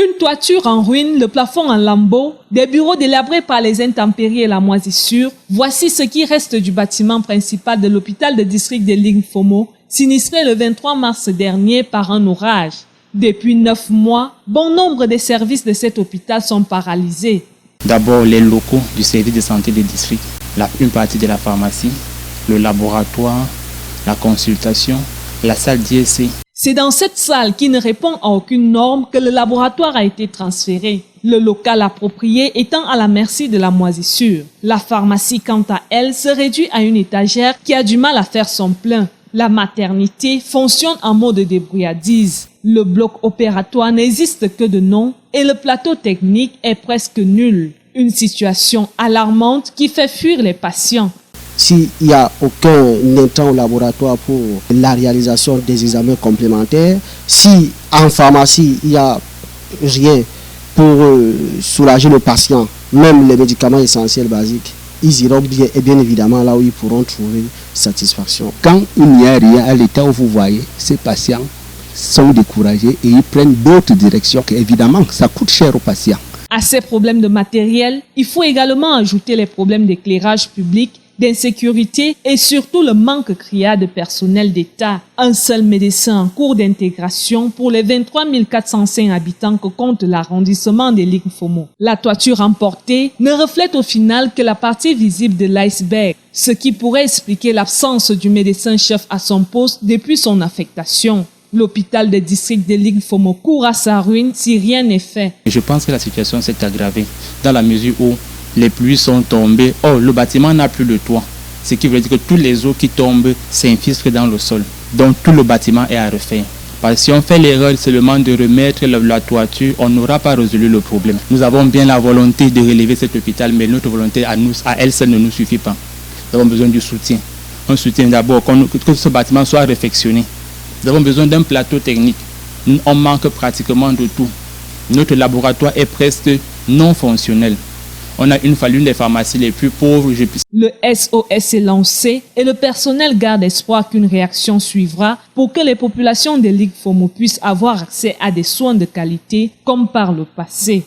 Une toiture en ruine, le plafond en lambeaux, des bureaux délabrés par les intempéries et la moisissure, voici ce qui reste du bâtiment principal de l'hôpital de district de Lingfomo, sinistré le 23 mars dernier par un orage. Depuis 9 mois, bon nombre des services de cet hôpital sont paralysés. D'abord, les locaux du service de santé du district, une partie de la pharmacie, le laboratoire, la consultation, la salle d'ISC. C'est dans cette salle qui ne répond à aucune norme que le laboratoire a été transféré, le local approprié étant à la merci de la moisissure. La pharmacie, quant à elle, se réduit à une étagère qui a du mal à faire son plein. La maternité fonctionne en mode débrouillardise. Le bloc opératoire n'existe que de nom et le plateau technique est presque nul. Une situation alarmante qui fait fuir les patients. S'il n'y a aucun intrant au laboratoire pour la réalisation des examens complémentaires, si en pharmacie il n'y a rien pour soulager le patient, même les médicaments essentiels basiques, ils iront bien évidemment là où ils pourront trouver satisfaction. Quand il n'y a rien à l'état où vous voyez, ces patients sont découragés et ils prennent d'autres directions. Évidemment, ça coûte cher aux patients. À ces problèmes de matériel, il faut également ajouter les problèmes d'éclairage public, d'insécurité et surtout le manque criard de personnel d'État. Un seul médecin en cours d'intégration pour les 23 405 habitants que compte l'arrondissement de Lingfomo. La toiture emportée ne reflète au final que la partie visible de l'iceberg, ce qui pourrait expliquer l'absence du médecin-chef à son poste depuis son affectation. L'hôpital de district de Lingfomo court à sa ruine si rien n'est fait. Je pense que la situation s'est aggravée dans la mesure où les pluies sont tombées. Oh, le bâtiment n'a plus de toit. Ce qui veut dire que tous les eaux qui tombent s'infiltrent dans le sol. Donc tout le bâtiment est à refaire. Parce que si on fait l'erreur seulement de remettre la toiture, on n'aura pas résolu le problème. Nous avons bien la volonté de relever cet hôpital, mais notre volonté à elle seule ne nous suffit pas. Nous avons besoin du soutien. Un soutien d'abord, que ce bâtiment soit réfectionné. Nous avons besoin d'un plateau technique. On manque pratiquement de tout. Notre laboratoire est presque non fonctionnel. On a l'une des pharmacies les plus pauvres. Le SOS est lancé et le personnel garde espoir qu'une réaction suivra pour que les populations de Lingfomo puissent avoir accès à des soins de qualité comme par le passé.